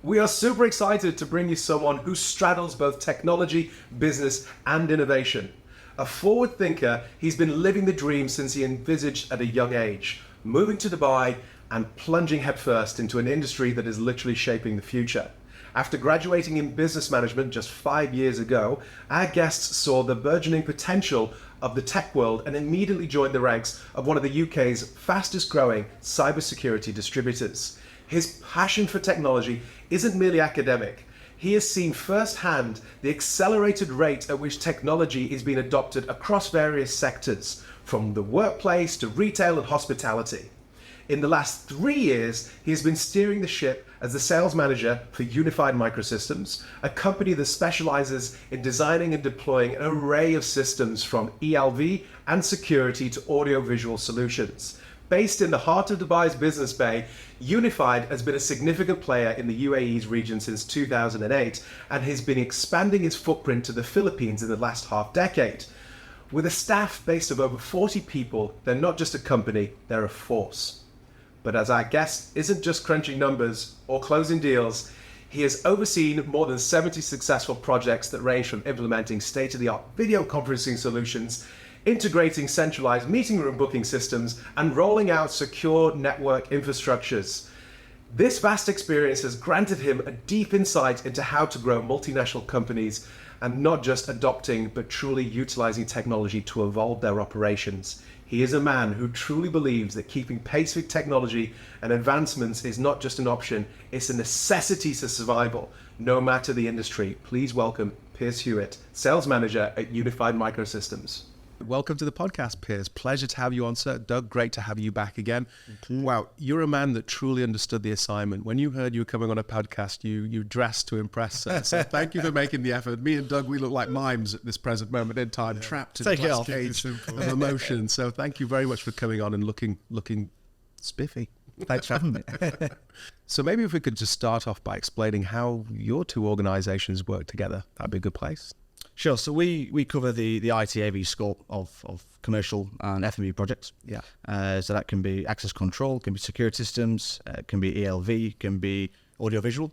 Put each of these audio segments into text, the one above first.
We are super excited to bring you someone who straddles both technology, business, and innovation. A forward thinker, he's been living the dream since he envisaged at a young age, moving to Dubai and plunging headfirst into an industry that is literally shaping the future. After graduating in business management just 5 years ago, our guest saw the burgeoning potential of the tech world and immediately joined the ranks of one of the UK's fastest growing cybersecurity distributors. His passion for technology isn't merely academic. He has seen firsthand the accelerated rate at which technology is being adopted across various sectors, from the workplace to retail and hospitality. In the last 3 years, he has been steering the ship as the sales manager for Unified Microsystems, a company that specializes in designing and deploying an array of systems from ELV and security to audio-visual solutions. Based in the heart of Dubai's Business Bay, Unified has been a significant player in the UAE's region since 2008 and has been expanding its footprint to the Philippines in the last half decade. With a staff base of over 40 people, they're not just a company, they're a force. But as our guest isn't just crunching numbers or closing deals, he has overseen more than 70 successful projects that range from implementing state-of-the-art video conferencing solutions, integrating centralized meeting room booking systems, and rolling out secure network infrastructures. This vast experience has granted him a deep insight into how to grow multinational companies and not just adopting, but truly utilizing technology to evolve their operations. He is a man who truly believes that keeping pace with technology and advancements is not just an option, it's a necessity to survival, no matter the industry. Please welcome Pearce Hewitt, Sales Manager at Unified Microsystems. Welcome to the podcast, Pearce. Pleasure to have you on, sir. Doug, great to have you back again. Wow, you're a man that truly understood the assignment. When you heard you were coming on a podcast, you dressed to impress, sir. So thank you for making the effort. Me and Doug, we look like mimes at this present moment in time, trapped in a glass cage of emotion. So thank you very much for coming on and looking spiffy. Thanks for having me. So maybe if we could just start off by explaining how your two organizations work together, that'd be a good place. Sure. So we cover the IT/AV scope of commercial and F&B projects. Yeah. So that can be access control, can be security systems, can be ELV, can be audiovisual.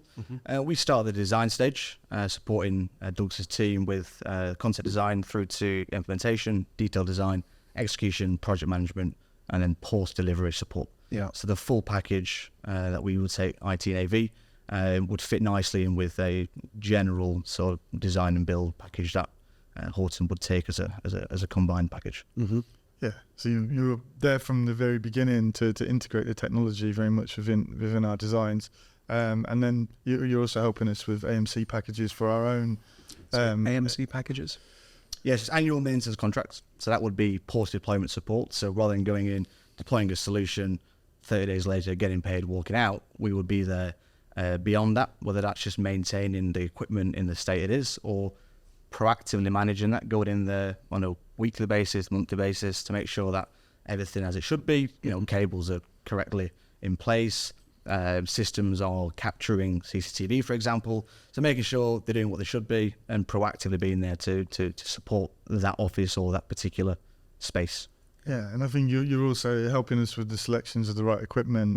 We start at the design stage, supporting Doug's team with concept design through to implementation, detailed design, execution, project management, and then post-delivery support. Yeah. So the full package that we would say IT and AV would fit nicely in with a general sort of design and build package that Horton would take as a combined package. Yeah, so you were there from the very beginning to integrate the technology very much within our designs, and then you're also helping us with AMC packages for our own. AMC packages? Yes, it's annual maintenance contracts. So that would be post-deployment support. So rather than going in, deploying a solution, 30 days later, getting paid, walking out, we would be there beyond that, whether that's just maintaining the equipment in the state it is or proactively managing that, going in there on a weekly basis, monthly basis to make sure that everything as it should be, cables are correctly in place, systems are capturing CCTV, for example, so making sure they're doing what they should be and proactively being there to support that office or that particular space. Yeah, and I think you're also helping us with the selections of the right equipment,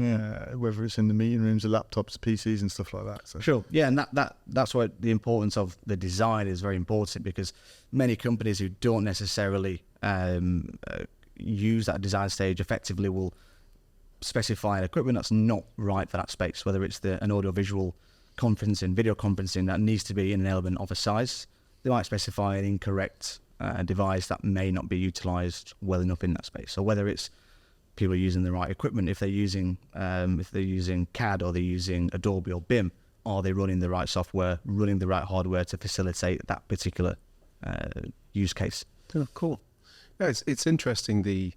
whether it's in the meeting rooms, the laptops, PCs and stuff like that. So. Sure, yeah, and that's why the importance of the design is very important, because many companies who don't necessarily use that design stage effectively will specify an equipment that's not right for that space, whether it's an audio-visual conferencing, video conferencing that needs to be in an element of a size. They might specify an incorrect device that may not be utilized well enough in that space. So whether it's people are using the right equipment, if they're using CAD or they're using Adobe or BIM, are they running the right software, running the right hardware to facilitate that particular use case? Oh, cool. Yeah, it's interesting the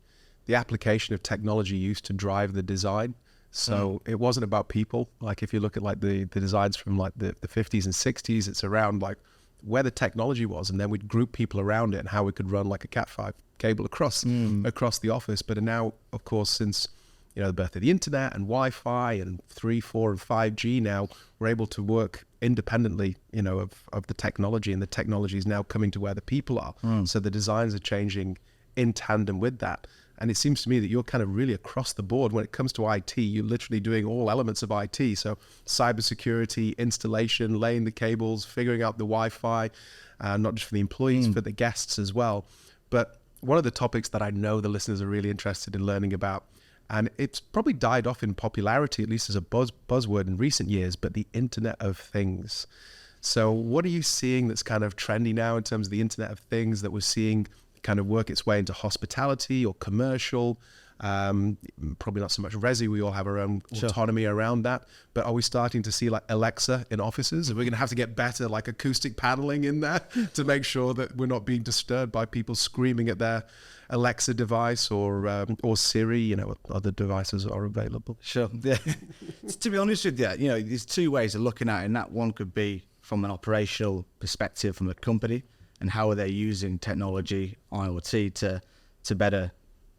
application of technology used to drive the design. So it wasn't about people. Like if you look at like the designs from like the 50s and 60s, it's around like where the technology was, and then we'd group people around it and how we could run like a Cat5 cable across the office. But now, of course, since the birth of the internet and Wi-Fi and 3, 4, and 5G now, we're able to work independently, of the technology, and the technology is now coming to where the people are. So the designs are changing in tandem with that. And it seems to me that you're kind of really across the board when it comes to IT. You're literally doing all elements of IT. So cybersecurity, installation, laying the cables, figuring out the Wi-Fi, not just for the employees, for the guests as well. But one of the topics that I know the listeners are really interested in learning about, and it's probably died off in popularity, at least as a buzzword in recent years, but the Internet of Things. So what are you seeing that's kind of trendy now in terms of the Internet of Things that we're seeing kind of work its way into hospitality or commercial? Probably not so much resi, we all have our own autonomy around that, but are we starting to see like Alexa in offices? Are we going to have to get better like acoustic paneling in there to make sure that we're not being disturbed by people screaming at their Alexa device or Siri, other devices are available? Sure. Yeah. To be honest with you, there's two ways of looking at it, and that one could be from an operational perspective from a company and how are they using technology, IoT, to better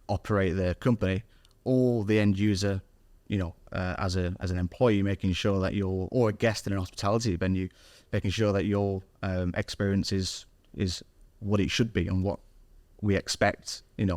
operate their company, or the end user, as an employee, making sure that or a guest in an hospitality venue, making sure that your experience is what it should be and what we expect, in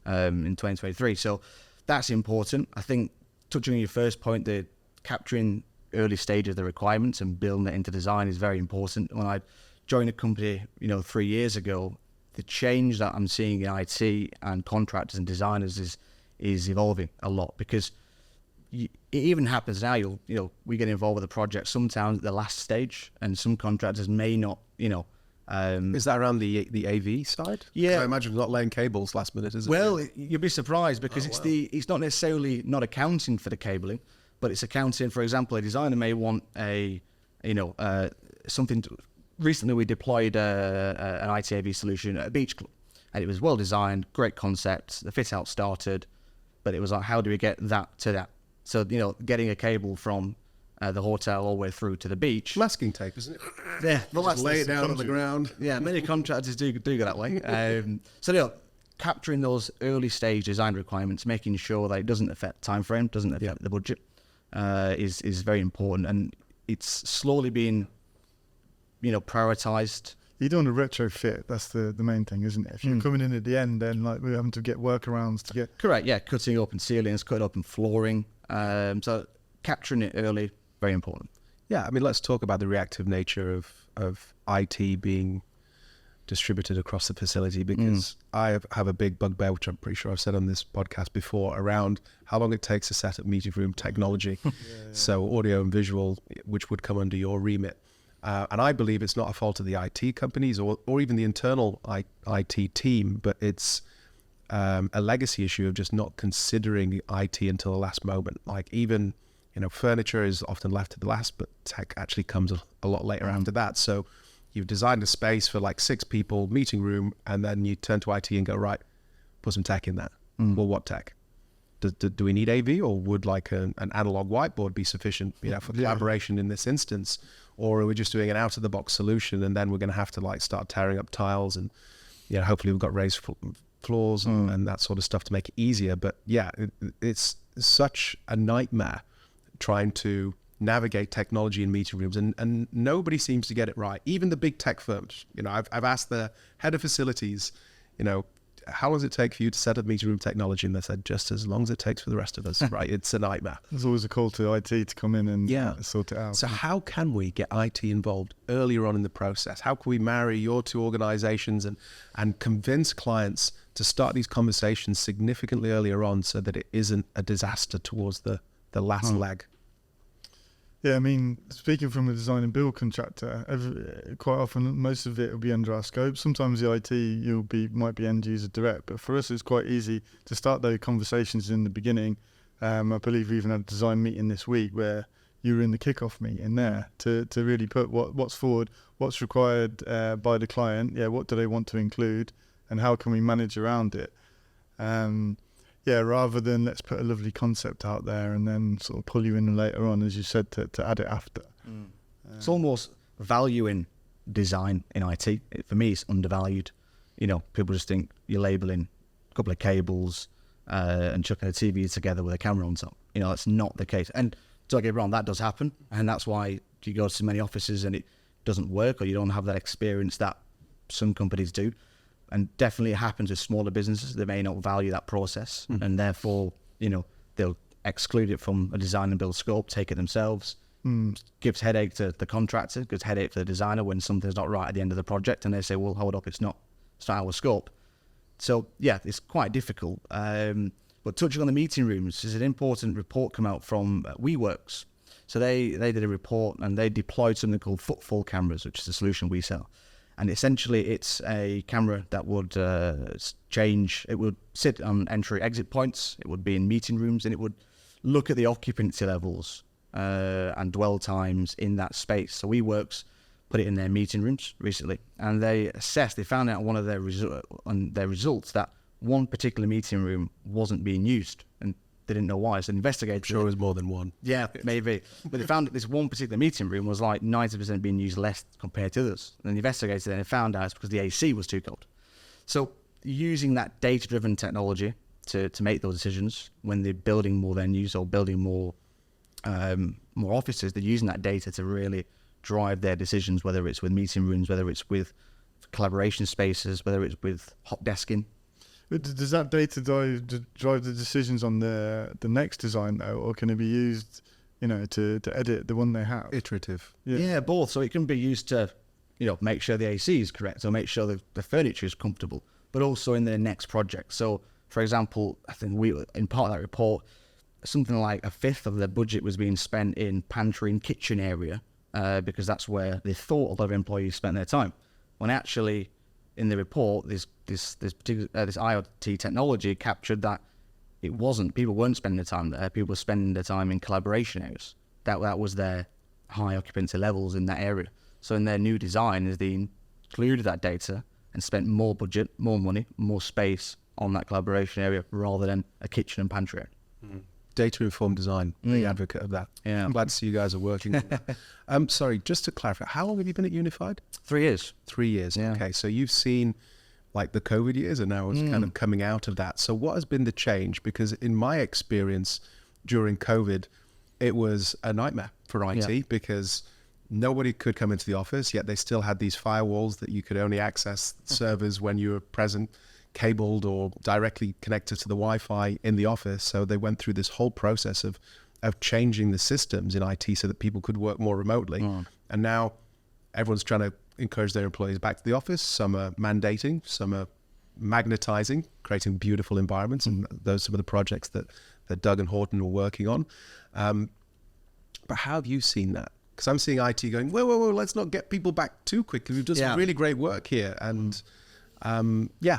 2023. So that's important. I think touching on your first point, the capturing early stage of the requirements and building that into design is very important. When I joined a company, 3 years ago, the change that I'm seeing in IT and contractors and designers is evolving a lot, because it even happens now. We get involved with a project sometimes at the last stage, and some contractors may not, Is that around the AV side? Yeah. 'Cause I imagine not laying cables last minute, is it? Well, you'll be surprised, because it's not necessarily not accounting for the cabling, but it's accounting. For example, a designer may want something to. Recently, we deployed an ITAV solution at a beach club, and it was well designed, great concept. The fit out started, but it was like, how do we get that to that? So, getting a cable from the hotel all the way through to the beach. Masking tape, isn't it? Yeah, well, Just lay it down on the ground. Yeah, many contractors do go that way. So, capturing those early stage design requirements, making sure that it doesn't affect time frame, doesn't affect the budget, is very important, and it's slowly being prioritized. You don't want to retrofit. That's the main thing, isn't it? If you're coming in at the end, then we're having to get workarounds to get. Correct. Yeah, cutting open ceilings, cutting open flooring. So capturing it early, very important. Yeah, I mean, let's talk about the reactive nature of IT being distributed across the facility, because I have a big bugbear, which I'm pretty sure I've said on this podcast before, around how long it takes to set up meeting room technology. So audio and visual, which would come under your remit. And I believe it's not a fault of the IT companies or even the internal IT team, but it's a legacy issue of just not considering IT until the last moment. Like even, furniture is often left to the last, but tech actually comes a lot later after that. So you've designed a space for like 6 people, meeting room, and then you turn to IT and go, right, put some tech in that. Well, what tech? Do we need AV, or would like an analog whiteboard be sufficient, for collaboration in this instance? Or are we just doing an out-of-the-box solution, and then we're going to have to start tearing up tiles, and hopefully we've got raised floors and that sort of stuff to make it easier. But yeah, it's such a nightmare trying to navigate technology in meeting rooms, and nobody seems to get it right. Even the big tech firms. I've asked the head of facilities, how long does it take for you to set up meeting room technology? And they said, just as long as it takes for the rest of us, right? It's a nightmare. There's always a call to IT to come in and sort it out. So how can we get IT involved earlier on in the process? How can we marry your two organizations and convince clients to start these conversations significantly earlier on, so that it isn't a disaster towards the last leg? Yeah, I mean, speaking from a design and build contractor, quite often most of it will be under our scope. Sometimes the IT might be end user direct, but for us it's quite easy to start those conversations in the beginning. I believe we even had a design meeting this week where you were in the kickoff meeting there to really put what's forward, what's required by the client, what do they want to include, and how can we manage around it. Rather than let's put a lovely concept out there and then sort of pull you in later on, as you said, to add it after. It's almost valuing design in IT. For me, it's undervalued. People just think you're labeling a couple of cables, and chucking a TV together with a camera on top. You know, that's not the case. And don't get me wrong, that does happen, and that's why you go to many offices and it doesn't work, or you don't have that experience that some companies do. And definitely it happens with smaller businesses. They may not value that process, and therefore, you know, they'll exclude it from a design and build scope, take it themselves. Gives headache to the contractor, gives headache for the designer when something's not right at the end of the project, and they say, well, hold up, it's not our scope. So yeah, it's quite difficult. But touching on the meeting rooms, there's an important report come out from WeWorks. So they did a report and they deployed something called footfall cameras, which is a solution we sell. And essentially it's a camera that would change, it would sit on entry exit points, it would be in meeting rooms, and it would look at the occupancy levels and dwell times in that space. So WeWorks put it in their meeting rooms recently, and they found out one of their results that one particular meeting room wasn't being used, and they didn't know why. So investigators... I'm sure it was more than one. Yeah, maybe. But they found that this one particular meeting room was like 90% being used less compared to others. And the investigators then found out it's because the AC was too cold. So using that data-driven technology to make those decisions when they're building more venues or building more offices, they're using that data to really drive their decisions, whether it's with meeting rooms, whether it's with collaboration spaces, whether it's with hot desking. But does that data drive the decisions on the next design though, or can it be used, you know, to edit the one they have? Iterative. Yeah, both. So it can be used to, you know, make sure the AC is correct or make sure the furniture is comfortable, but also in the next project. So, for example, I think in part of that report, something like a fifth of their budget was being spent in pantry and kitchen area because that's where they thought a lot of employees spent their time. When actually, in the report, this IoT technology captured that it wasn't. People weren't spending their time there. People were spending their time in collaboration areas. That was their high occupancy levels in that area. So in their new design, they included that data and spent more budget, more money, more space on that collaboration area rather than a kitchen and pantry area. Data-informed design, big advocate of that. Yeah. I'm glad to see you guys are working on that. Sorry, just to clarify, how long have you been at Unified? 3 years. 3 years, Yeah. okay. So you've seen like the COVID years and now it's kind of coming out of that. So what has been the change? Because in my experience during COVID, it was a nightmare for IT because nobody could come into the office, yet they still had these firewalls that you could only access servers when you were present, cabled or directly connected to the Wi-Fi in the office. So they went through this whole process of changing the systems in IT so that people could work more remotely. And now everyone's trying to encourage their employees back to the office. Some are mandating, some are magnetizing, creating beautiful environments. And those are some of the projects that Doug and Horton were working on. But how have you seen that? Because I'm seeing IT going, whoa, let's not get people back too quickly. We've done some really great work here. And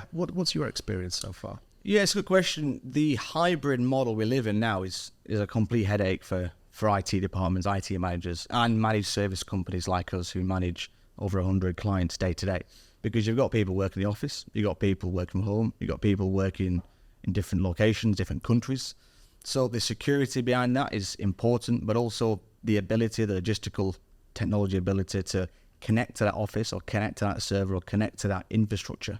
what's your experience so far? Yeah, it's a good question. The hybrid model we live in now is a complete headache for IT departments, IT managers, and managed service companies like us who manage over 100 clients day to day. Because you've got people working in the office, you've got people working from home, you've got people working in different locations, different countries. So the security behind that is important, but also the ability, the logistical technology ability to connect to that office or connect to that server or connect to that infrastructure,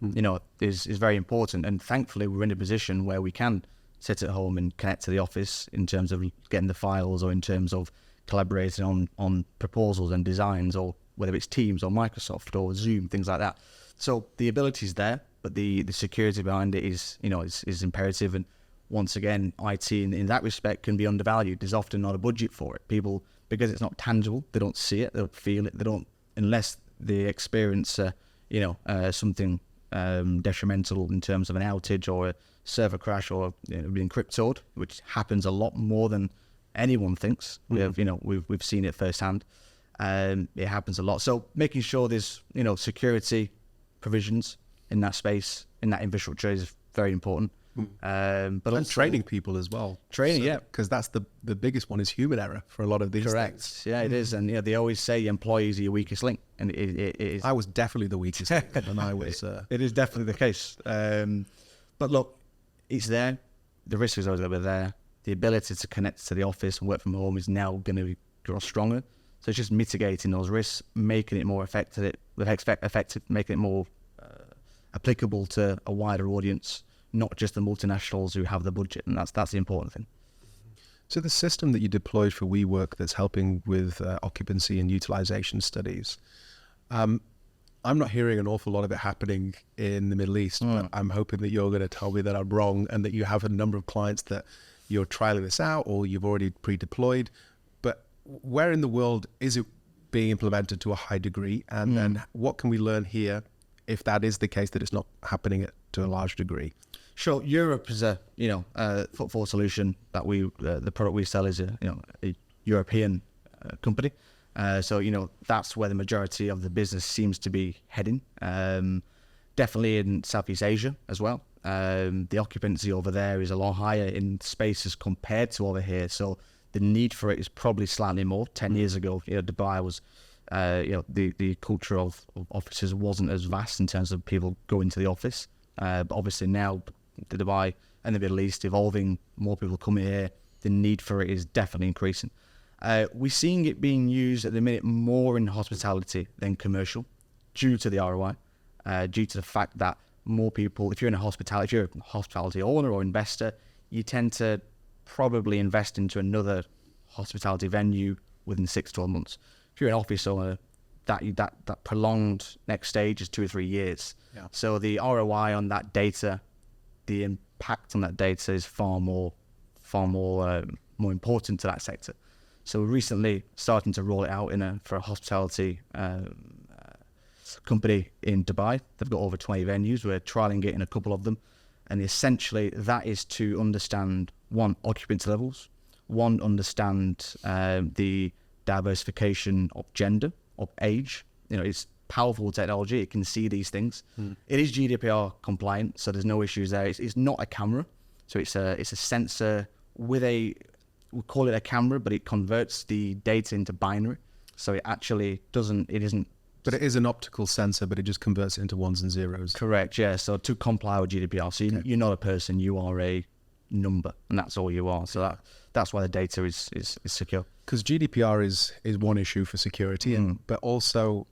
you know, is very important. And thankfully we're in a position where we can sit at home and connect to the office in terms of getting the files or in terms of collaborating on proposals and designs, or whether it's Teams or Microsoft or Zoom, things like that. So the ability is there, but the security behind it is, you know, is imperative. And once again, IT in that respect can be undervalued. There's often not a budget for it. People, because it's not tangible, they don't see it, they don't feel it, they don't, unless they experience, something detrimental in terms of an outage or a server crash or being cryptoed, which happens a lot more than anyone thinks. We've seen it firsthand. It happens a lot. So making sure there's, security provisions in that space, in that infrastructure is very important. But and training people as well. Because that's the biggest one, is human error for a lot of these things. Yeah, it is. And they always say employees are your weakest link, and it is. I was definitely the weakest link, and I was. It is definitely the case. But look, it's there. The risk is always over there. The ability to connect to the office and work from home is now going to grow stronger. So it's just mitigating those risks, making it more effective, making it more applicable to a wider audience, not just the multinationals who have the budget, and that's the important thing. So the system that you deployed for WeWork that's helping with occupancy and utilization studies, I'm not hearing an awful lot of it happening in the Middle East, but I'm hoping that you're going to tell me that I'm wrong and that you have a number of clients that you're trialing this out or you've already pre-deployed. But where in the world is it being implemented to a high degree? And then what can we learn here if that is the case, that it's not happening to a large degree? Sure, Europe is a footfall solution that the product we sell is a European company. So that's where the majority of the business seems to be heading. Definitely in Southeast Asia as well. The occupancy over there is a lot higher in spaces compared to over here. So the need for it is probably slightly more. 10 years ago, Dubai was, the culture of offices wasn't as vast in terms of people going to the office. But obviously now, the Dubai and the Middle East evolving, more people coming here, the need for it is definitely increasing. We're seeing it being used at the minute more in hospitality than commercial, due to the ROI, due to the fact that more people, if you're a hospitality owner or investor, you tend to probably invest into another hospitality venue within 6 to 12 months. If you're an office owner, that prolonged next stage is 2 or 3 years. Yeah. So the ROI on that data, the impact on that data is far more important to that sector. So we're recently starting to roll it out for a hospitality company in Dubai. They've got over 20 venues. We're trialing it in a couple of them. And essentially that is to understand, one, occupancy levels, one, understand the diversification of gender, of age. It's powerful technology. It can see these things. It is GDPR compliant, so there's no issues there. It's not a camera. So it's a sensor with we call it a camera, but it converts the data into binary. So it actually isn't. But it is an optical sensor, but it just converts it into ones and zeros. Correct, yeah. So to comply with GDPR. So you're not a person, you are a number, and that's all you are. So that's why the data is secure. Because GDPR is one issue for security, but also,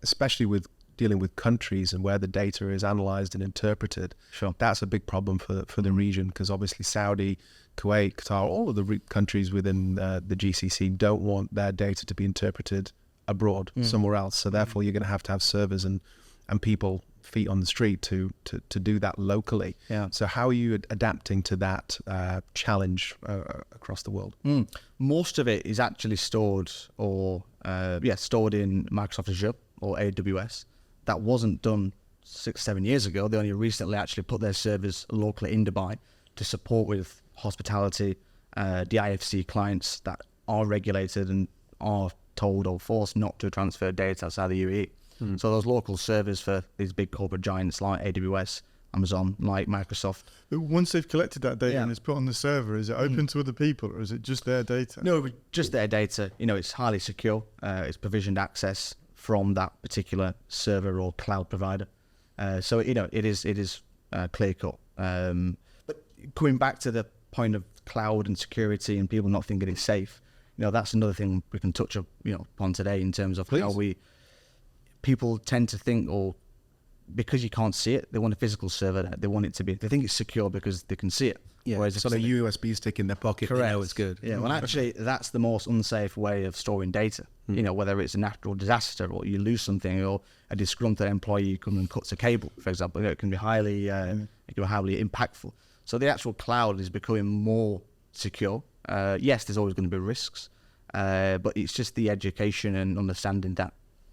especially with dealing with countries and where the data is analyzed and interpreted, sure, that's a big problem for the region, because obviously Saudi, Kuwait, Qatar, all of the countries within the GCC don't want their data to be interpreted abroad, somewhere else. So therefore you're going to have servers and people, feet on the street to do that locally. Yeah. So how are you adapting to that challenge across the world? Most of it is actually stored stored in Microsoft Azure or AWS. That wasn't done 6-7 years ago. They only recently actually put their servers locally in Dubai to support with hospitality, DIFC clients that are regulated and are told or forced not to transfer data outside the UAE. So those local servers for these big corporate giants like AWS, Amazon, like Microsoft. But once they've collected that data and it's put on the server, is it open to other people, or is it just their data? No, just their data. It's highly secure. It's provisioned access from that particular server or cloud provider. So it is clear cut. But coming back to the point of cloud and security and people not thinking it's safe, that's another thing we can touch upon today in terms of how people tend to think, or because you can't see it, they want a physical server. They want it to be. They think it's secure because they can see it. Yeah, whereas it's got a USB stick in their pocket. Correct. They know it's good. Yeah, well, actually, that's the most unsafe way of storing data. Whether it's a natural disaster or you lose something, or a disgruntled employee comes and cuts a cable, for example, it can be highly impactful. So the actual cloud is becoming more secure. Yes, there's always going to be risks, but it's just the education and understanding that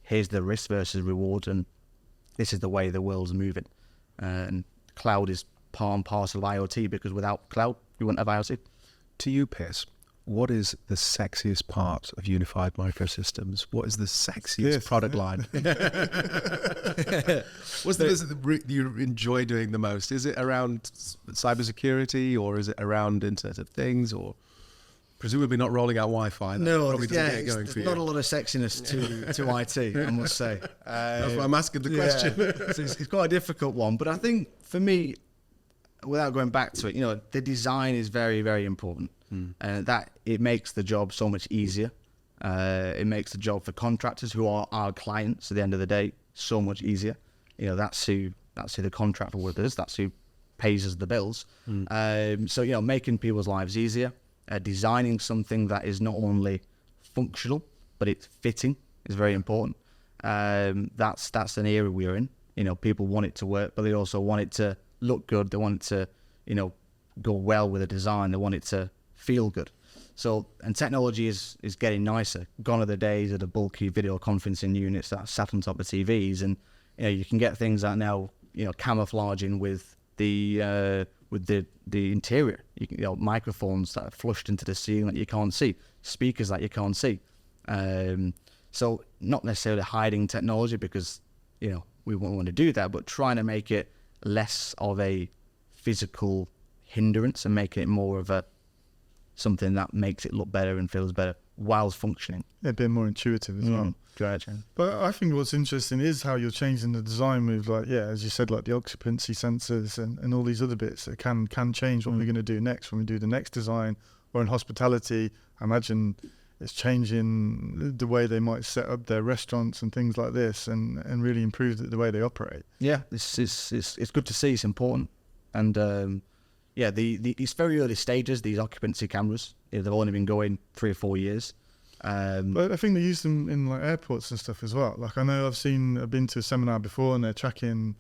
here's the risk versus reward, and this is the way the world's moving. And cloud is part and parcel of IoT, because without cloud, you wouldn't have IoT. To you, Pearce, what is the sexiest part of Unified Microsystems? What is the sexiest product line? What's the business you enjoy doing the most? Is it around cybersecurity, or is it around Internet of Things, or presumably not rolling out Wi-Fi? No, there's not a lot of sexiness to IT, I must say. That's why I'm asking the question. So it's quite a difficult one, but I think for me, without going back to it, the design is very, very important, and that it makes the job so much easier. It makes the job for contractors who are our clients at the end of the day so much easier. That's who the contractor with us. That's who pays us the bills. So, you know, making people's lives easier, designing something that is not only functional, but it's fitting is very important. That's an era we're in. You know, people want it to work, but they also want it to look good. They want it to, you know, go well with the design. They want it to feel good. So, and technology is getting nicer. Gone are the days of the bulky video conferencing units that sat on top of TVs, and you know, you can get things that now, you know, camouflaging with the interior. You know, microphones that are flushed into the ceiling that you can't see, speakers that you can't see. So, not necessarily hiding technology, because, you know, we won't want to do that, but trying to make it less of a physical hindrance and making it more of a something that makes it look better and feels better whilst functioning. A bit more intuitive as well. Correct. But I think what's interesting is how you're changing the design with, like, yeah, as you said, like the occupancy sensors and all these other bits that can change what we're going to do next when we do the next design. Or in hospitality, I imagine it's changing the way they might set up their restaurants and things like this, and really improve the way they operate. Yeah, it's good to see. It's important. And yeah, these very early stages, these occupancy cameras, they've only been going 3 or 4 years. But I think they use them in like airports and stuff as well. Like, I know I've been to a seminar before, and they're tracking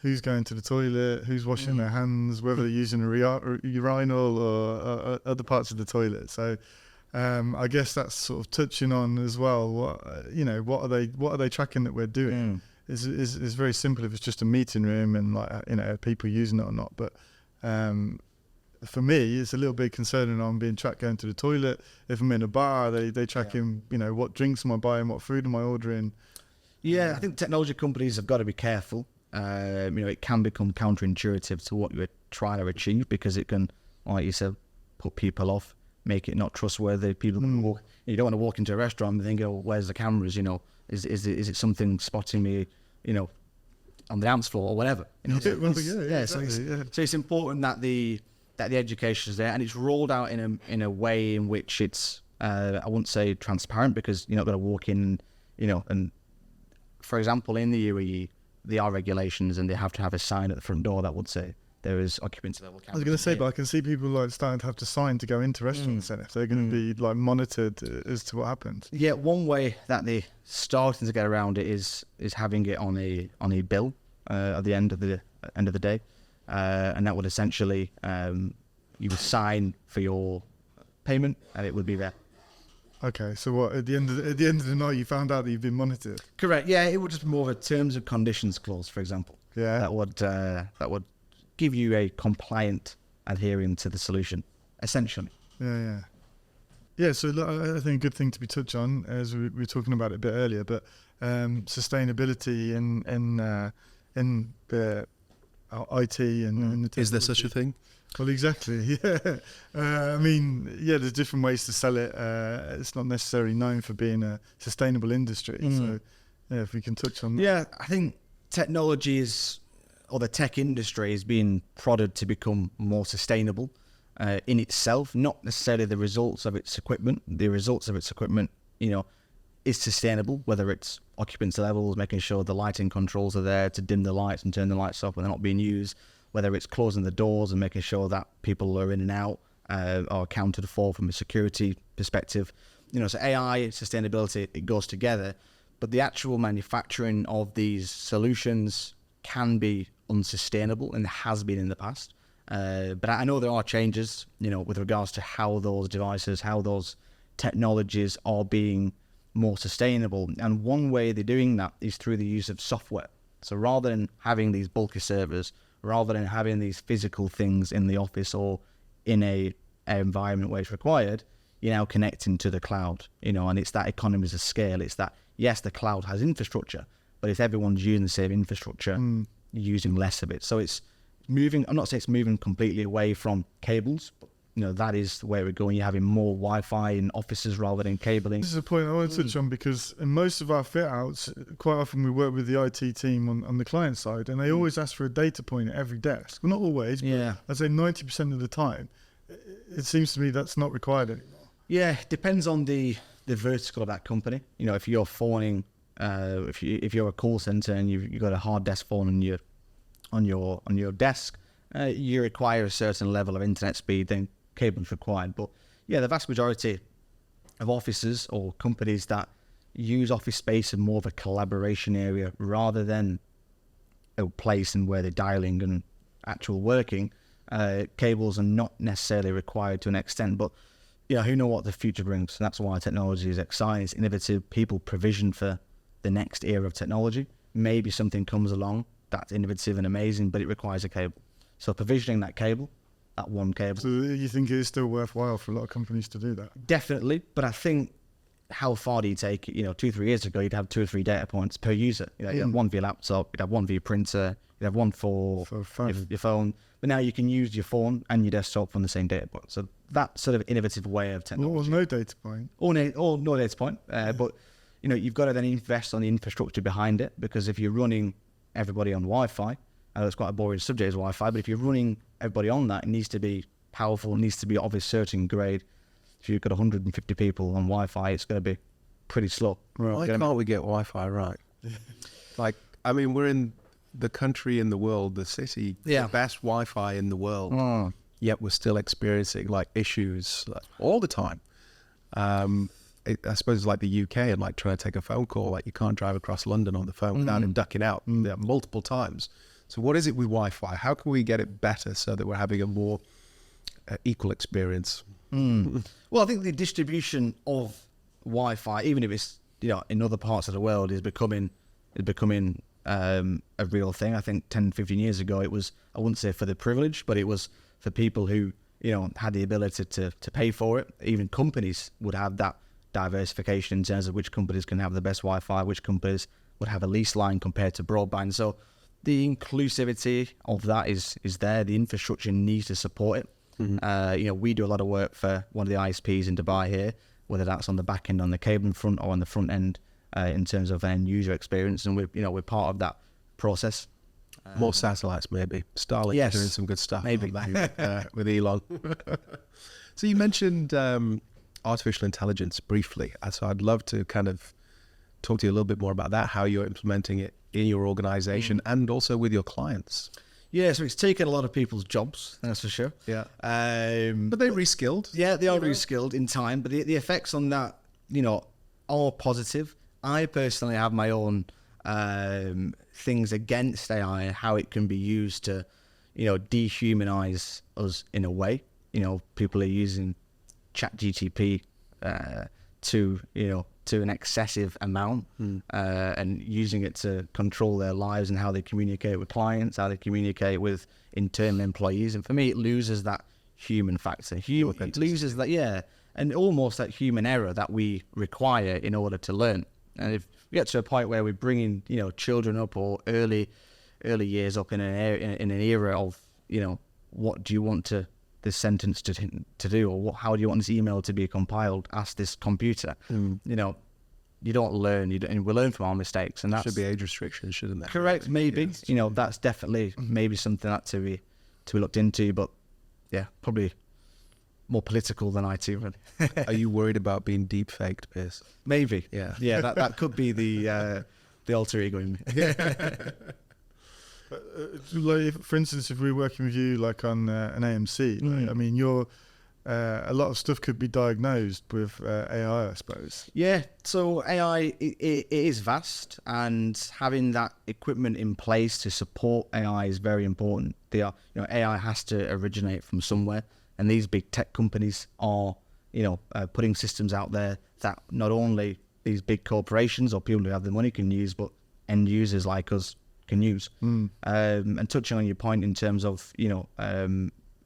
who's going to the toilet, who's washing their hands, whether they're using a urinal or other parts of the toilet. So I guess that's sort of touching on as well. What are they tracking that we're doing? Is very simple if it's just a meeting room and, like, you know, people using it or not. But for me, it's a little bit concerning. I'm being tracked going to the toilet. If I'm in a bar, they tracking, you know, what drinks am I buying, what food am I ordering. Yeah, I think technology companies have got to be careful. You know, it can become counterintuitive to what you're trying to achieve, because it can, like you said, put people off, make it not trustworthy. People can walk. You don't want to walk into a restaurant and think, "Oh, where's the cameras?" You know, is it something spotting me? You know, on the dance floor or whatever. You know, so it's important that the education is there, and it's rolled out in a way in which it's I wouldn't say transparent, because you're not going to walk in, you know. And for example, in the UAE, there are regulations, and they have to have a sign at the front door that would say there is occupancy level cameras. I was going to say, but I can see people like starting to have to sign to go into restaurants, and if they're going to be like monitored as to what happens. Yeah, one way that they're starting to get around it is having it on a bill at the end of the day, and that would essentially you would sign for your payment, and it would be there. Okay, so what, at the end of the night you found out that you've been monitored? Correct. Yeah, it would just be more of a terms and conditions clause, for example. Yeah. That would give you a compliant adhering to the solution, essentially. Yeah. So I think a good thing to be touched on, as we were talking about it a bit earlier, but sustainability in the IT and the Is there such a thing? Well, exactly. Yeah. I mean, yeah, there's different ways to sell it. It's not necessarily known for being a sustainable industry. So, yeah, if we can touch on that. Yeah, I think technology or the tech industry is being prodded to become more sustainable in itself, not necessarily the results of its equipment. The results of its equipment, you know, is sustainable, whether it's occupancy levels, making sure the lighting controls are there to dim the lights and turn the lights off when they're not being used, whether it's closing the doors and making sure that people are in and out are accounted for from a security perspective. You know, so AI, sustainability, it goes together, but the actual manufacturing of these solutions can be unsustainable, and has been in the past. But I know there are changes, you know, with regards to how those devices, how those technologies are being more sustainable. And one way they're doing that is through the use of software. So rather than having these bulky servers, rather than having these physical things in the office or in an environment where it's required, you're now connecting to the cloud, you know, and it's that economies of scale. It's that, yes, the cloud has infrastructure, but if everyone's using the same infrastructure, you're using less of it. So it's moving, I'm not saying it's moving completely away from cables, but, you know, that is the way we're going. You're having more Wi-Fi in offices rather than cabling. This is a point I want to touch on, because in most of our fit outs, quite often we work with the IT team on the client side, and they always ask for a data point at every desk. Well, not always, but I'd say 90% of the time, it seems to me that's not required anymore. Yeah, it depends on the vertical of that company. You know, if you're phoning, if you're a call center and you've got a hard desk phone on your desk, you require a certain level of internet speed, then cable's required. But yeah, the vast majority of offices or companies that use office space as more of a collaboration area rather than a place and where they're dialing and actual working, cables are not necessarily required to an extent. But yeah, who know what the future brings? And that's why technology is exciting, it's innovative. People provision for the next era of technology. Maybe something comes along that's innovative and amazing, but it requires a cable. So provisioning that cable, that one cable. So you think it is still worthwhile for a lot of companies to do that? Definitely, but I think how far do you take it? 2-3 years ago, you'd have 2 or 3 data points per user. You'd have one for your laptop, you'd have one for your printer, you'd have one for your phone. But now you can use your phone and your desktop from the same data point. So that sort of innovative way of technology. Or no data point. Or no data point. But you've got to then invest on the infrastructure behind it, because if you're running everybody on Wi-Fi, I know it's quite a boring subject as Wi-Fi, but if you're running everybody on that, it needs to be powerful, it needs to be of a certain grade. If you've got 150 people on Wi-Fi, it's going to be pretty slow. Right. Why can't we get Wi-Fi right? We're in the country in the world, the city, the best Wi-Fi in the world, yet we're still experiencing issues all the time. I suppose it's like the UK and trying to take a phone call, you can't drive across London on the phone without it ducking out multiple times. So what is it with Wi-Fi? How can we get it better so that we're having a more equal experience? Well, I think the distribution of Wi-Fi, even if it's in other parts of the world, is becoming a real thing. I think 10-15 years ago it was, I wouldn't say for the privilege, but it was for people who had the ability to pay for it. Even companies would have that diversification in terms of which companies can have the best Wi-Fi, which companies would have a lease line compared to broadband. So the inclusivity of that is there. The infrastructure needs to support it. We do a lot of work for one of the ISPs in Dubai here, whether that's on the back end on the cabling front or on the front end in terms of end user experience, and we're part of that process. More satellites, maybe. Starlink doing some good stuff, maybe with Elon. So you mentioned artificial intelligence briefly, so I'd love to kind of talk to you a little bit more about that, how you're implementing it in your organization and also with your clients. Yeah, so it's taken a lot of people's jobs, that's for sure. Yeah. But they're reskilled. Yeah, they are reskilled in time, but the effects on that, are positive. I personally have my own things against AI, how it can be used to, dehumanize us in a way. People are using ChatGPT to an excessive amount and using it to control their lives and how they communicate with clients, how they communicate with internal employees. And for me, it loses that human factor. It loses that, and almost that human error that we require in order to learn. And if we get to a point where we're bringing, children up or early years up in an era of, what do you want this sentence to do, or how do you want this email to be compiled? Ask this computer. You don't learn. And we learn from our mistakes, and that should be age restrictions, shouldn't that? Correct, maybe. Yes. That's definitely maybe something that to be looked into. But yeah, probably more political than IT. Really. Are you worried about being deep faked, Pearce? Maybe. Yeah. Yeah, that could be the alter ego in me. For instance, if we're working with you on an AMC, you're a lot of stuff could be diagnosed with AI, I suppose. Yeah, so AI it is vast, and having that equipment in place to support AI is very important. AI has to originate from somewhere, and these big tech companies are putting systems out there that not only these big corporations or people who have the money can use, but end users like us can use. And touching on your point in terms of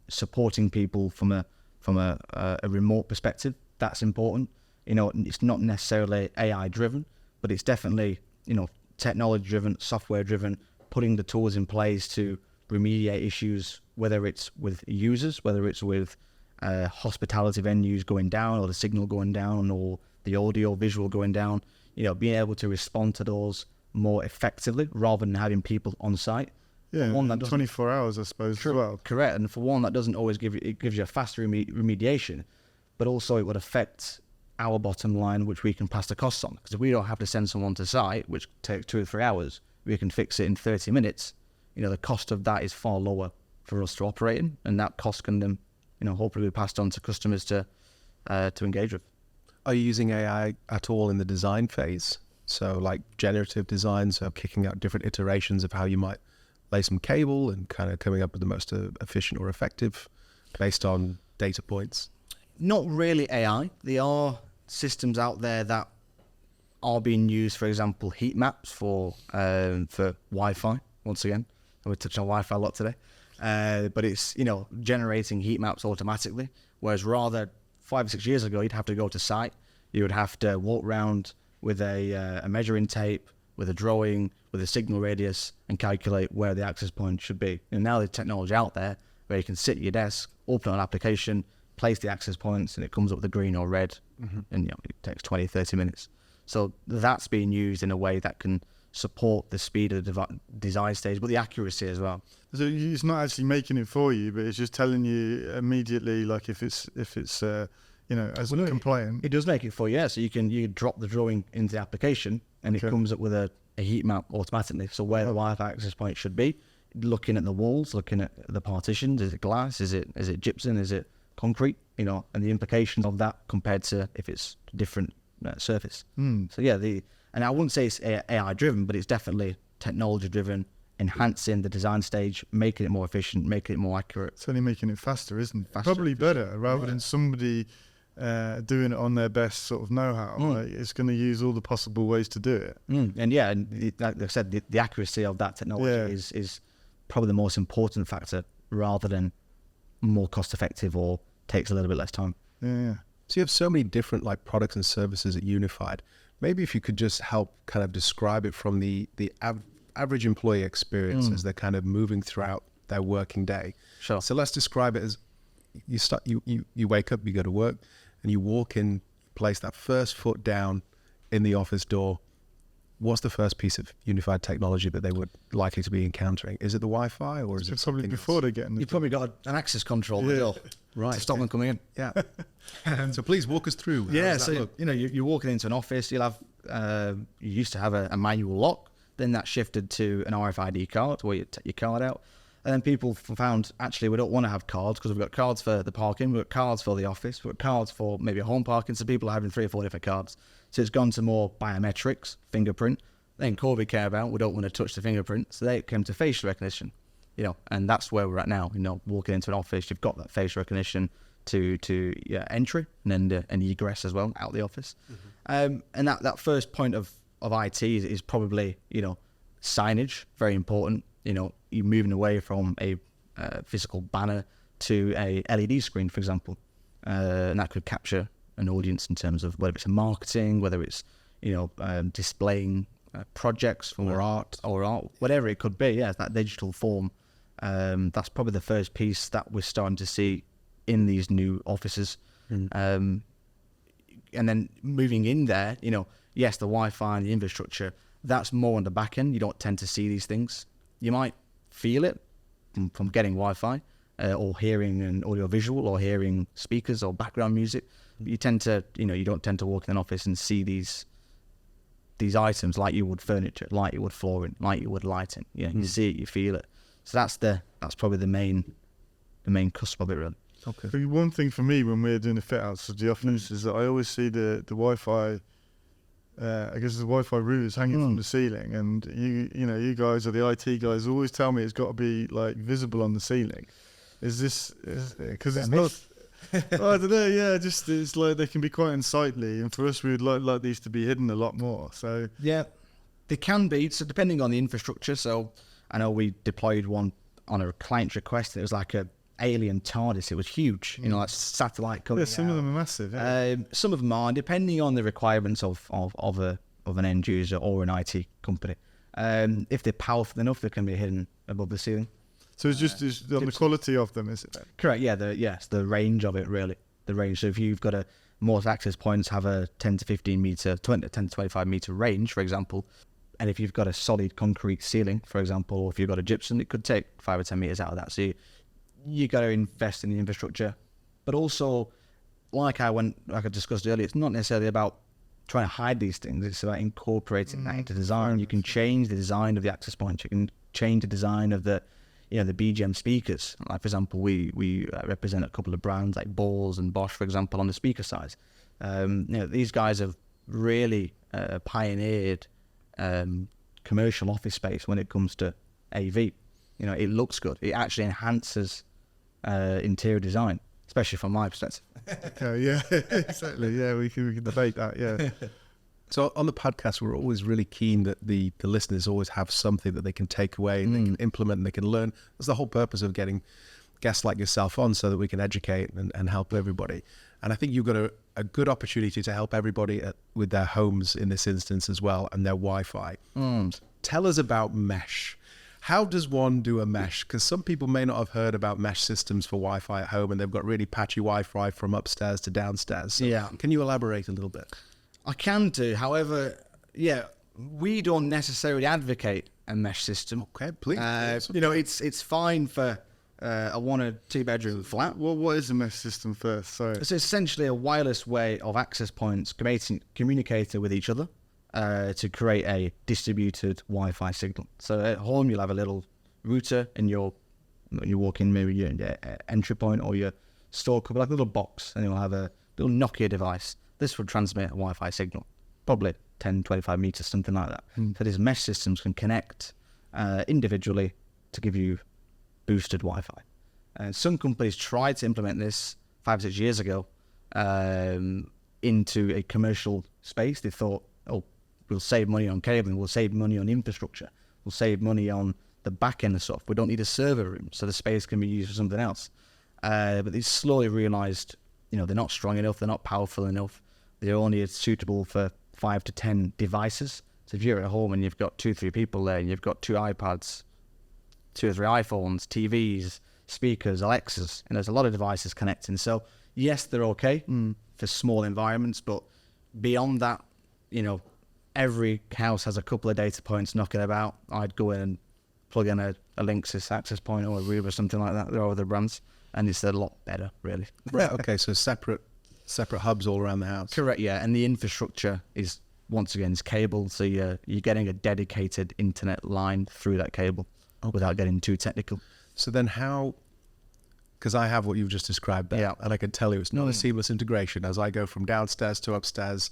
supporting people from a remote perspective, that's important. It's not necessarily AI driven, but it's definitely technology driven, software driven, putting the tools in place to remediate issues, whether it's with users, whether it's with hospitality venues going down, or the signal going down, or the audio visual going down. Being able to respond to those more effectively rather than having people on site. Yeah, one that 24 hours, I suppose, as well. Correct, and for one, that doesn't always gives you a faster remediation, but also it would affect our bottom line, which we can pass the costs on. Because if we don't have to send someone to site, which takes 2 or 3 hours, we can fix it in 30 minutes. The cost of that is far lower for us to operate in, and that cost can then, hopefully be passed on to customers to engage with. Are you using AI at all in the design phase? So like generative design, so kicking out different iterations of how you might lay some cable and kind of coming up with the most efficient or effective based on data points? Not really AI. There are systems out there that are being used, for example, heat maps for Wi-Fi. Once again, we're touching on Wi-Fi a lot today, but it's generating heat maps automatically. Whereas rather 5 or 6 years ago, you'd have to go to site. You would have to walk around with a measuring tape, with a drawing, with a signal radius, and calculate where the access point should be. And now there's technology out there where you can sit at your desk, open an application, place the access points, and it comes up with a green or red, and it takes 20, 30 minutes. So that's being used in a way that can support the speed of the design stage, but the accuracy as well. So it's not actually making it for you, but it's just telling you immediately, like if it's as compliant. It does make it for you, yeah. So you drop the drawing into the application, and it comes up with a heat map automatically. So where the Wi-Fi access point should be, looking at the walls, looking at the partitions. Is it glass? Is it gypsum? Is it concrete? And the implications of that compared to if it's different surface. So yeah, and I wouldn't say it's AI driven, but it's definitely technology driven, enhancing the design stage, making it more efficient, making it more accurate. It's only making it faster, isn't it? Probably better, rather than somebody doing it on their best sort of know-how. Like, it's going to use all the possible ways to do it. And like I said, the accuracy of that technology is probably the most important factor, rather than more cost effective or takes a little bit less time. Yeah. So you have so many different like products and services at Unified. Maybe if you could just help kind of describe it from the average employee experience as they're kind of moving throughout their working day. Sure. So let's describe it as you wake up, you go to work, and you walk in, place that first foot down in the office door. What's the first piece of unified technology that they would likely to be encountering? Is it the Wi-Fi, or is it probably before they get in? You've probably got an access control to stop them coming in. Yeah. So please walk us through. How does that look? You're walking into an office. You'll have you used to have a manual lock. Then that shifted to an RFID card where you take your card out. And then people found, actually, we don't want to have cards because we've got cards for the parking, we've got cards for the office, we've got cards for maybe a home parking. So people are having 3 or 4 different cards. So it's gone to more biometrics, fingerprint. Then COVID came about, we don't want to touch the fingerprint. So they came to facial recognition, and that's where we're at now. Walking into an office, you've got that facial recognition to entry, and then an egress as well out the office. And that first point of IT is probably, signage, very important. You're moving away from a physical banner to a LED screen, for example, and that could capture an audience in terms of whether it's a marketing, whether it's displaying projects or art, whatever it could be. Yeah, that digital form. That's probably the first piece that we're starting to see in these new offices. And then moving in there, yes, the Wi-Fi and the infrastructure, that's more on the back end. You don't tend to see these things. You might feel it from getting Wi-Fi or hearing an audio visual or hearing speakers or background music. But you tend to, you don't tend to walk in an office and see these items like you would furniture, like you would flooring, like you would lighting. You see it, you feel it. So that's probably the main cusp of it, really. Okay. But one thing for me when we're doing the fit outs of the office is that I always see the Wi-Fi. I guess the Wi-Fi routers hanging from the ceiling, and you guys or the IT guys always tell me it's got to be like visible on the ceiling. Is this because it's not? I don't know. Yeah, just it's like they can be quite unsightly, and for us, we would like these to be hidden a lot more. So yeah, they can be. So depending on the infrastructure. So I know we deployed one on a client's request. It was like a alien TARDIS. It was huge, like satellite coming out. Some of them are massive. Yeah. Some of them are, depending on the requirements of an end user or an IT company. If they're powerful enough, they can be hidden above the ceiling. So it's just on the quality of them, is it? Correct. Yeah. The range of it, really. The range. So if you've got most access points have a 10 to 15 meter, 10 to 25 meter range, for example. And if you've got a solid concrete ceiling, for example, or if you've got a gypsum, it could take 5 or 10 meters out of that. So you got to invest in the infrastructure, but also, like I discussed earlier, it's not necessarily about trying to hide these things. It's about incorporating that into design. You can change the design of the access points. You can change the design of the the BGM speakers. Like, for example, we represent a couple of brands like Balls and Bosch, for example, on the speaker side. These guys have really pioneered commercial office space when it comes to AV. It looks good. It actually enhances interior design, especially from my perspective. Okay, yeah, exactly. Yeah, we can debate that. Yeah. So on the podcast, we're always really keen that the listeners always have something that they can take away and they can implement and they can learn. That's the whole purpose of getting guests like yourself on, so that we can educate and help everybody. And I think you've got a good opportunity to help everybody with their homes in this instance as well, and their Wi-Fi. Tell us about mesh. How does one do a mesh? Because some people may not have heard about mesh systems for Wi-Fi at home, and they've got really patchy Wi-Fi from upstairs to downstairs. So Yeah. Can you elaborate a little bit? I can do. However, we don't necessarily advocate a mesh system. Okay, please. It's fine for a 1 or 2 bedroom flat. Well, what is a mesh system first? Sorry. It's essentially a wireless way of access points communicating with each other to create a distributed Wi-Fi signal. So at home, you'll have a little router in when you walk in, maybe your entry point or your store could be like a little box, and you'll have a little Nokia device. This would transmit a Wi-Fi signal, probably 10, 25 meters, something like that. So these mesh systems can connect individually to give you boosted Wi-Fi. And some companies tried to implement this 5 or 6 years ago into a commercial space. They thought, we'll save money on cabling, we'll save money on infrastructure, we'll save money on the back end of stuff. We don't need a server room, so the space can be used for something else. But they slowly realised, they're not strong enough, they're not powerful enough. They're only suitable for 5 to 10 devices. So if you're at home and you've got 2, 3 people there, and you've got 2 iPads, 2 or 3 iPhones, TVs, speakers, Alexas, and there's a lot of devices connecting. So yes, they're okay for small environments, but beyond that, every house has a couple of data points knocking about. I'd go in and plug in a Linksys access point or a Aruba or something like that. There are other brands, and it's a lot better, really. Right. Okay. So separate hubs all around the house. Correct. Yeah, and the infrastructure is once again is cable, so you're getting a dedicated internet line through that cable without getting too technical. So then how? Because I have what you've just described there, and I can tell you it's not a seamless integration. As I go from downstairs to upstairs,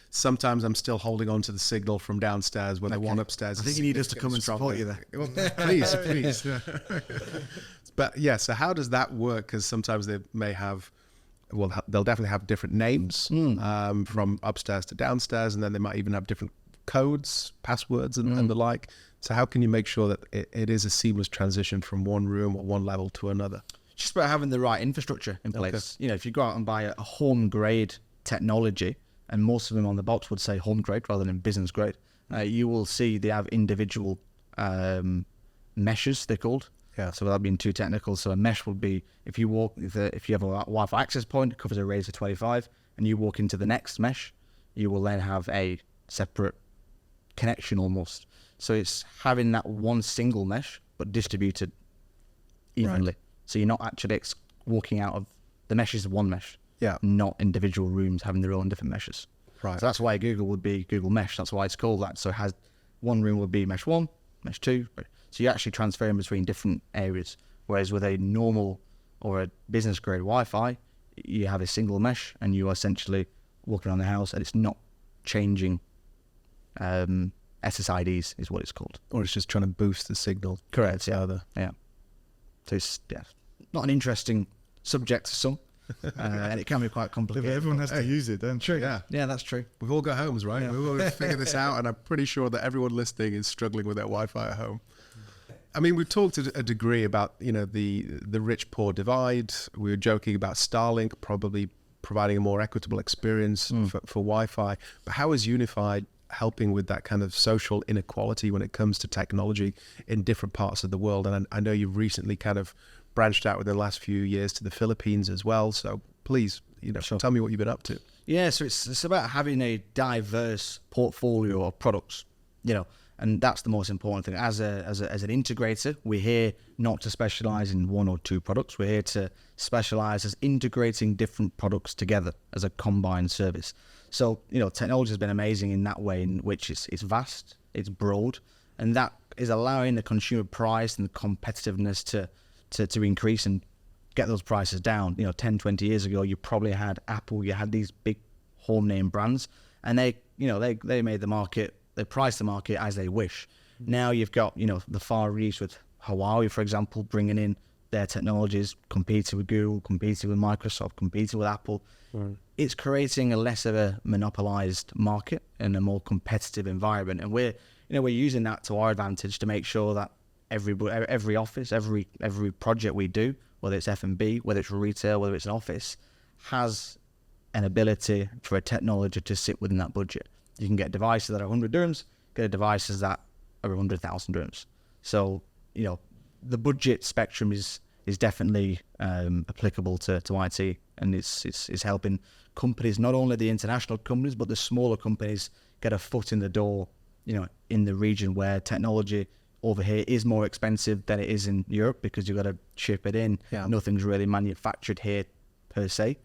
sometimes I'm still holding on to the signal from downstairs when the one upstairs. I think you need us to come and support you there. Well, please. But yeah, so how does that work? Because sometimes they may have, they'll definitely have different names from upstairs to downstairs, and then they might even have different codes, passwords, and the like. So how can you make sure that it is a seamless transition from one room or one level to another? Just about having the right infrastructure in place. Okay. If you go out and buy a home grade technology, and most of them on the box would say home grade rather than business grade, you will see they have individual meshes, they're called. Yeah. So without being too technical, so a mesh would be if you have a Wi-Fi access point, it covers a radius of 25, and you walk into the next mesh, you will then have a separate connection almost. So it's having that one single mesh, but distributed evenly. Right. So you're not actually walking out of the mesh is one mesh. Yeah. Not individual rooms having their own different meshes. Right. So that's why Google would be Google Mesh. That's why it's called that. So it has one room would be mesh 1, mesh 2. So you're actually transferring between different areas. Whereas with a normal or a business grade Wi-Fi, you have a single mesh and you are essentially walking around the house and it's not changing. SSIDs is what it's called. Or it's just trying to boost the signal. Correct. Yeah. So it's not an interesting subject to some. And it can be quite complicated. But everyone has to use it, don't you? Yeah, that's true. We've all got homes, right? Yeah. We've all got to figure this out, and I'm pretty sure that everyone listening is struggling with their Wi-Fi at home. I mean, we've talked to a degree about the rich-poor divide. We were joking about Starlink probably providing a more equitable experience for Wi-Fi. But how is Unified helping with that kind of social inequality when it comes to technology in different parts of the world? And I know you've recently kind of branched out within the last few years to the Philippines as well. So please, Sure. Tell me what you've been up to. Yeah, so it's about having a diverse portfolio of products, and that's the most important thing. As an integrator, we're here not to specialize in 1 or 2 products. We're here to specialize as integrating different products together as a combined service. So, technology has been amazing in that way, in which it's vast, it's broad, and that is allowing the consumer price and the competitiveness to increase and get those prices down. 10, 20 years ago, you probably had Apple, you had these big home name brands, and they made the market, they priced the market as they wish. Now you've got, the Far East with Huawei, for example, bringing in their technologies, competing with Google, competing with Microsoft, competing with Apple. Right. It's creating a less of a monopolized market and a more competitive environment. And we're using that to our advantage to make sure that every office, every project we do, whether it's F&B, whether it's retail, whether it's an office, has an ability for a technology to sit within that budget. You can get devices that are 100 dirhams, get devices that are 100,000 dirhams. So, the budget spectrum is definitely applicable to IT, and it's helping companies, not only the international companies, but the smaller companies get a foot in the door, in the region where technology over here is more expensive than it is in Europe because you've got to ship it in. Yeah. Nothing's really manufactured here per se.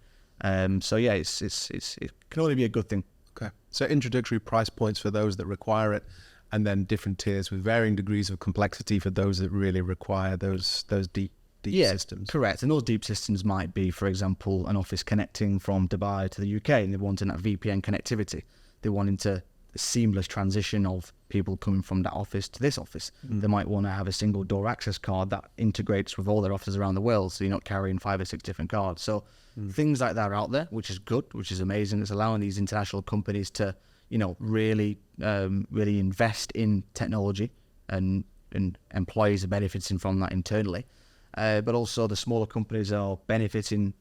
So yeah, it can only be a good thing. Okay. So introductory price points for those that require it, and then different tiers with varying degrees of complexity for those that really require those deep systems. Correct. And those deep systems might be, for example, an office connecting from Dubai to the UK, and they're wanting that VPN connectivity. They're wanting a seamless transition of people coming from that office to this office. They might want to have a single door access card that integrates with all their offices around the world, so you're not carrying 5 or 6 different cards. So things like that are out there, which is good, which is amazing. It's allowing these international companies to really invest in technology, and employees are benefiting from that internally. But also the smaller companies are benefiting,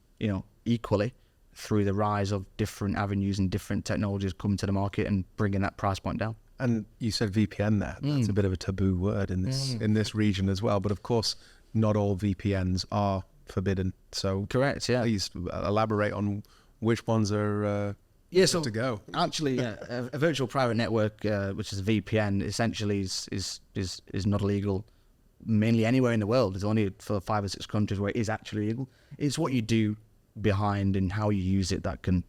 equally through the rise of different avenues and different technologies coming to the market and bringing that price point down. And you said VPN there. That's a bit of a taboo word in this region as well. But of course, not all VPNs are forbidden. So correct, yeah. Please elaborate on which ones are to go. Actually, a virtual private network, which is a VPN, essentially is not illegal mainly anywhere in the world. It's only for 5 or 6 countries where it is actually legal. It's what you do behind and how you use it that can,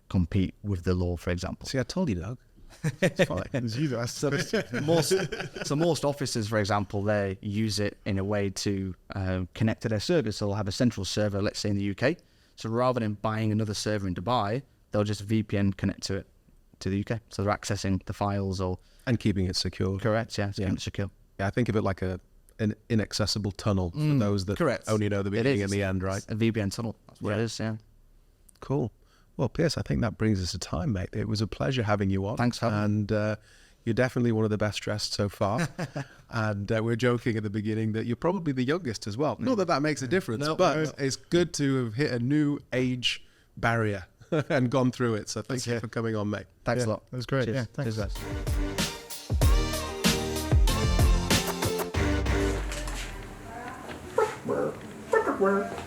compete with the law, for example. See, I told you, Doug. It's fine. It's you that asked the question. Most offices, for example, they use it in a way to connect to their service. So they'll have a central server, let's say in the UK. So rather than buying another server in Dubai, they'll just VPN connect to the UK. So they're accessing the files and keeping it secure. Correct, yeah, keeping it secure. Yeah, I think of it like an inaccessible tunnel for those that only know the beginning and the end, right? A VPN tunnel. That's what it is, yeah. Cool. Well, Pearce, I think that brings us to time, mate. It was a pleasure having you on. Thanks for having me. And you're definitely one of the best dressed so far. And we're joking at the beginning that you're probably the youngest as well. Not that makes a difference, but it's good to have hit a new age barrier and gone through it. So thank you for coming on, mate. Thanks a lot. That was great. Cheers. Yeah, thanks. Cheers, guys.